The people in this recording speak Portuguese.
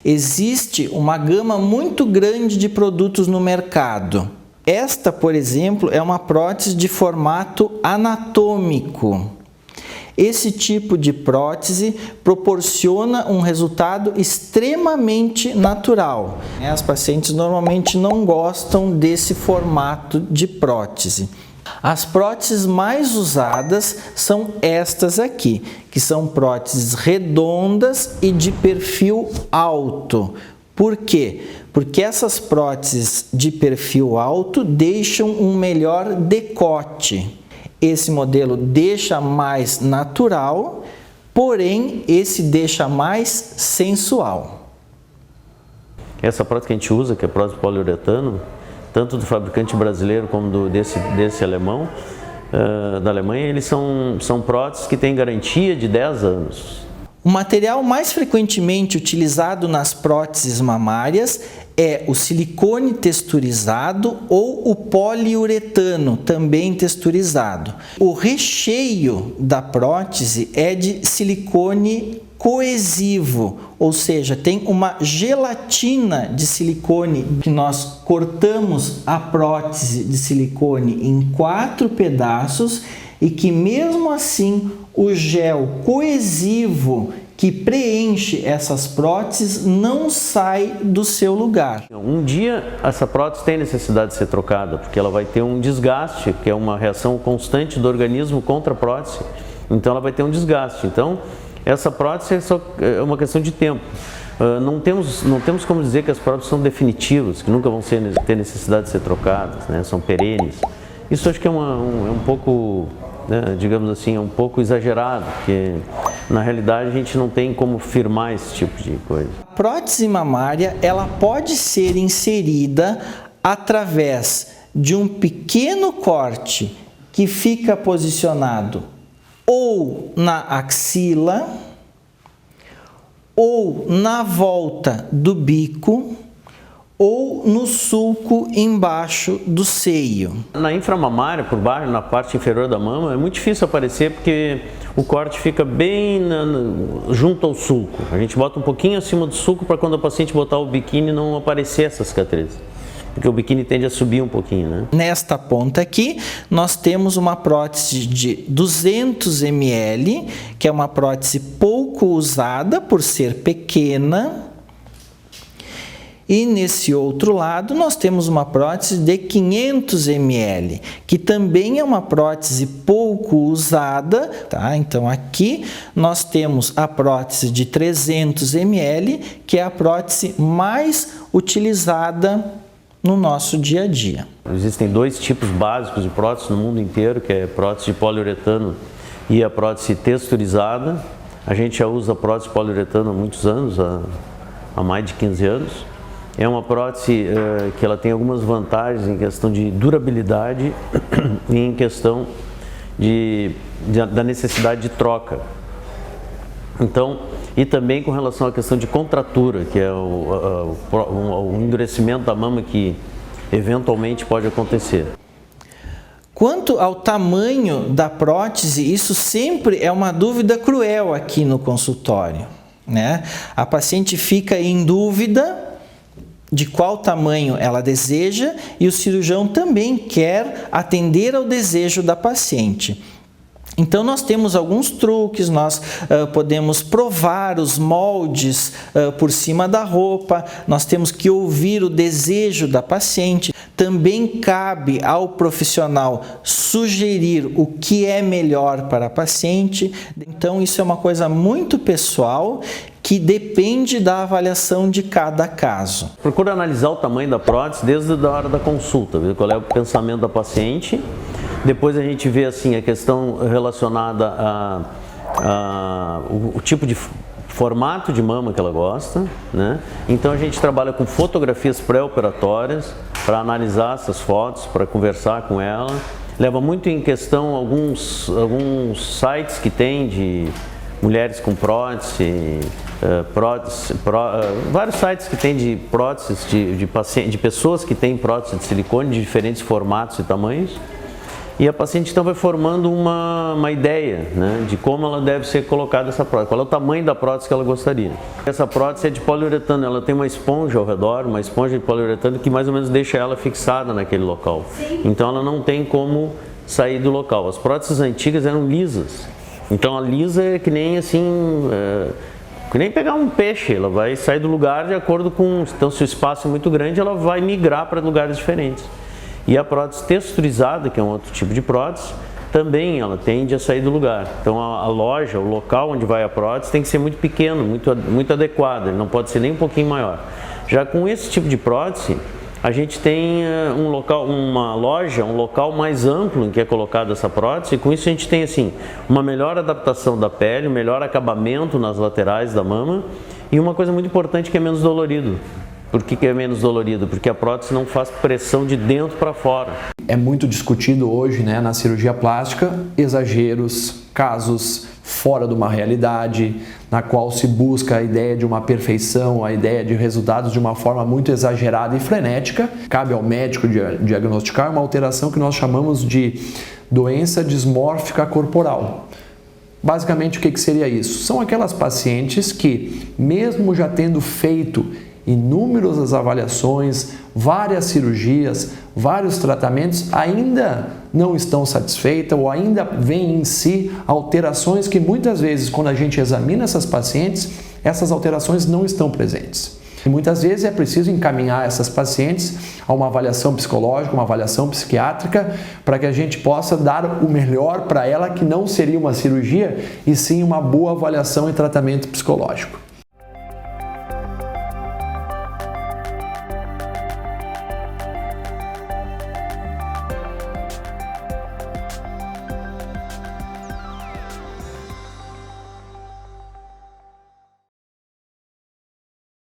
Existe uma gama muito grande de produtos no mercado. Esta, por exemplo, é uma prótese de formato anatômico. Esse tipo de prótese proporciona um resultado extremamente natural. As pacientes normalmente não gostam desse formato de prótese. As próteses mais usadas são estas aqui, que são próteses redondas e de perfil alto. Por quê? Porque essas próteses de perfil alto deixam um melhor decote. Esse modelo deixa mais natural, porém esse deixa mais sensual. Essa prótese que a gente usa, que é prótese poliuretano, tanto do fabricante brasileiro como desse alemão, da Alemanha, eles são próteses que têm garantia de 10 anos. O material mais frequentemente utilizado nas próteses mamárias é o silicone texturizado ou o poliuretano, também texturizado. O recheio da prótese é de silicone coesivo, ou seja, tem uma gelatina de silicone que nós cortamos a prótese de silicone em 4 pedaços e que mesmo assim o gel coesivo que preenche essas próteses não sai do seu lugar. Um dia essa prótese tem necessidade de ser trocada, porque ela vai ter um desgaste, que é uma reação constante do organismo contra a prótese, então ela vai ter um desgaste. Então essa prótese é uma questão de tempo. Não temos como dizer que as próteses são definitivas, que nunca vão ter necessidade de ser trocadas, né? São perenes. Isso acho que é um pouco, né, digamos assim, é um pouco exagerado, porque na realidade a gente não tem como firmar esse tipo de coisa. A prótese mamária ela pode ser inserida através de um pequeno corte que fica posicionado ou na axila ou na volta do bico ou no sulco embaixo do seio. Na inframamária, por baixo, na parte inferior da mama, é muito difícil aparecer porque o corte fica bem junto ao sulco. A gente bota um pouquinho acima do sulco para quando a paciente botar o biquíni não aparecer essa cicatriz, porque o biquíni tende a subir um pouquinho, né? Nesta ponta aqui, nós temos uma prótese de 200 ml, que é uma prótese pouco usada por ser pequena. E nesse outro lado nós temos uma prótese de 500 ml, que também é uma prótese pouco usada, tá? Então aqui nós temos a prótese de 300 ml, que é a prótese mais utilizada no nosso dia a dia. Existem 2 tipos básicos de prótese no mundo inteiro, que é a prótese de poliuretano e a prótese texturizada. A gente já usa a prótese poliuretano há muitos anos, há mais de 15 anos. É uma prótese que ela tem algumas vantagens em questão de durabilidade e em questão da necessidade de troca. Então, e também com relação à questão de contratura, que é o endurecimento da mama que eventualmente pode acontecer. Quanto ao tamanho da prótese, isso sempre é uma dúvida cruel aqui no consultório, né? A paciente fica em dúvida de qual tamanho ela deseja e o cirurgião também quer atender ao desejo da paciente. Então nós temos alguns truques, nós podemos provar os moldes por cima da roupa, nós temos que ouvir o desejo da paciente. Também cabe ao profissional sugerir o que é melhor para a paciente. Então isso é uma coisa muito pessoal que depende da avaliação de cada caso. Procura analisar o tamanho da prótese desde a hora da consulta, ver qual é o pensamento da paciente. Depois a gente vê assim a questão relacionada o tipo de formato de mama que ela gosta, né? Então a gente trabalha com fotografias pré-operatórias para analisar essas fotos, para conversar com ela. Leva muito em questão alguns sites que tem de mulheres com prótese, vários sites que tem de próteses de pessoas que têm prótese de silicone de diferentes formatos e tamanhos. E a paciente então vai formando uma ideia, né, de como ela deve ser colocada essa prótese, qual é o tamanho da prótese que ela gostaria. Essa prótese é de poliuretano, ela tem uma esponja ao redor, uma esponja de poliuretano que mais ou menos deixa ela fixada naquele local. Então ela não tem como sair do local. As próteses antigas eram lisas, então a lisa é que nem assim, que nem pegar um peixe, ela vai sair do lugar de acordo com, então se o espaço é muito grande, ela vai migrar para lugares diferentes. E a prótese texturizada, que é um outro tipo de prótese, também ela tende a sair do lugar. Então a loja, o local onde vai a prótese tem que ser muito pequeno, muito adequado, ele não pode ser nem um pouquinho maior. Já com esse tipo de prótese, a gente tem um local mais amplo em que é colocada essa prótese, e com isso a gente tem assim, uma melhor adaptação da pele, um melhor acabamento nas laterais da mama e uma coisa muito importante que é menos dolorido. Por que é menos dolorido? Porque a prótese não faz pressão de dentro para fora. É muito discutido hoje, né, na cirurgia plástica, exageros, casos fora de uma realidade, na qual se busca a ideia de uma perfeição, a ideia de resultados de uma forma muito exagerada e frenética. Cabe ao médico diagnosticar uma alteração que nós chamamos de doença dismórfica corporal. Basicamente, o que seria isso? São aquelas pacientes que, mesmo já tendo feito inúmeras avaliações, várias cirurgias, vários tratamentos, ainda não estão satisfeitas ou ainda veem em si alterações que muitas vezes, quando a gente examina essas pacientes, essas alterações não estão presentes. E muitas vezes é preciso encaminhar essas pacientes a uma avaliação psicológica, uma avaliação psiquiátrica, para que a gente possa dar o melhor para ela, que não seria uma cirurgia, e sim uma boa avaliação e tratamento psicológico.